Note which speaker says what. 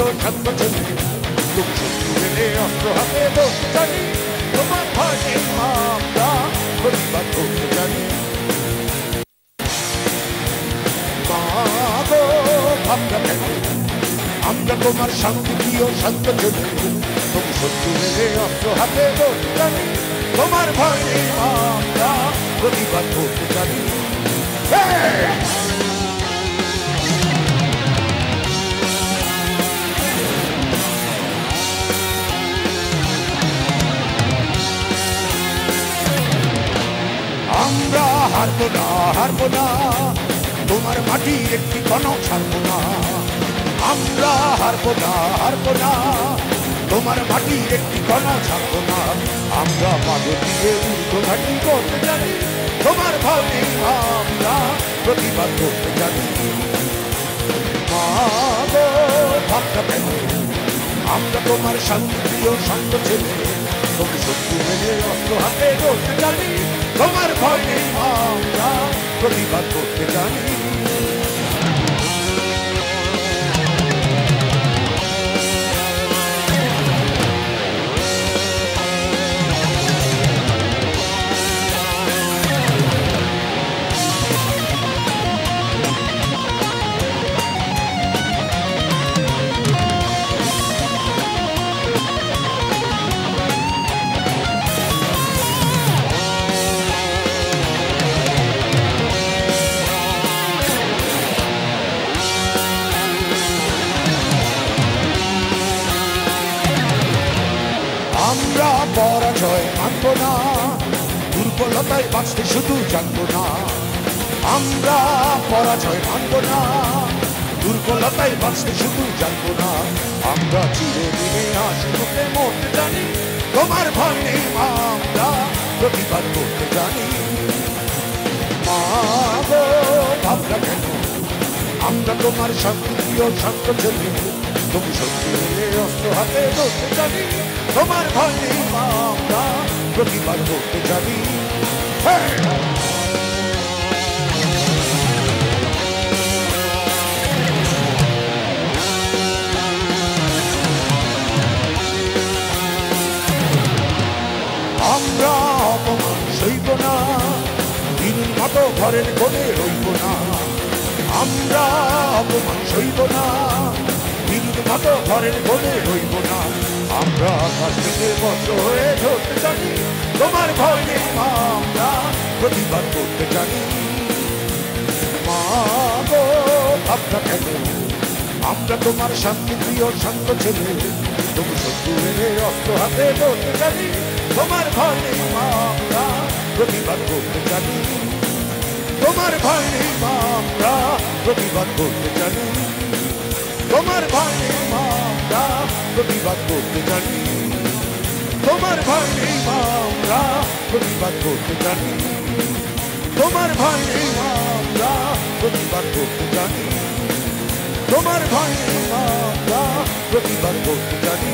Speaker 1: প্রিয় শান্ত ছেলে, তুমি শত্রু এলে অস্ত্র হাতে ধরতে জানি, তোমার ভয় নেই মা আমরা প্রতিবাদ করতে জানি। মা গো ভাবনা কেন, আমরা তোমার শান্তি প্রিয় শান্ত ছেলে, তুমি শত্রু এলে অস্ত্র হাতে ধরতে জানি, তোমার ভয় নেই মা আমরা প্রতিবাদ করতে জানি। আমরা হারবো না, হারবো না, তোমার মাটির একটি কণাও ছাড়বো না। আমরা হারবো না, হারবো না, তোমার মাটির একটি কণাও ছাড়বো না। আমরা পাগল দিয়ে ঊর্ধ্বঘাটি করতে জানি, তোমার ভয় নেই আমরা প্রতিবাদ করতে জানি। মা গো ভাবনা কেন, আমরা তোমার শান্তিপ্রিয় শান্ত ছেলে, তুমি শত্রু মেনে অস্ত্র হাতে ধরতে জানি, তোমার ভয় নেই আমরা প্রতিবাদ করতে জানি। আমরা পরাজয় মানব না, দুর্বলতায় বাঁচতে শুধু জানবো না। আমরা পরাজয় মানব না, দুর্বলতায় বাঁচতে শুধু জানবো না। আমরা চিরদিনে আশীর্বাদে মরতে জানি, তোমার ভয় নেই মা আমরা প্রতিবাদ করতে জানি। মা গো ভাবনা কেন, আমরা তোমার শান্তিপ্রিয় শান্ত ছেলে, তুমি শত্রু এলে অস্ত্র হাতে ধরতে জানি, তোমার ভয় নেই মা আমরা প্রতিবাদ করতে জানি। আমরা অপমান সইব না, দিনের মতো ঘরের কোণে রইব না। আমরা অপমান সইব না, দিনের মতো ঘরের কোণে রইব না। আমরা আকাশ থেকে বন্ধ হয়ে ধরতে জানি, তোমার ভয় নেই মা আমরা প্রতিবাদ করতে জানি। মা গো ভাবনা কেন, আমরা তোমার শান্তিপ্রিয় শান্ত ছেলে, তুমি শত্রু এলে অস্ত্র হাতে ধরতে জানি, তোমার ভয় নেই মা আমরা প্রতিবাদ করতে জানি। তোমার ভয় নেই মা আমরা প্রতিবাদ করতে জানি, তোমার ভয় নেই মা আমরা প্রতিবাদ করতে জানি, তোমার ভয় নেই মা আমরা প্রতিবাদ করতে জানি, তোমার ভয় নেই মা আমরা প্রতিবাদ করতে জানি, তোমার ভয় নেই মা আমরা প্রতিবাদ করতে জানি।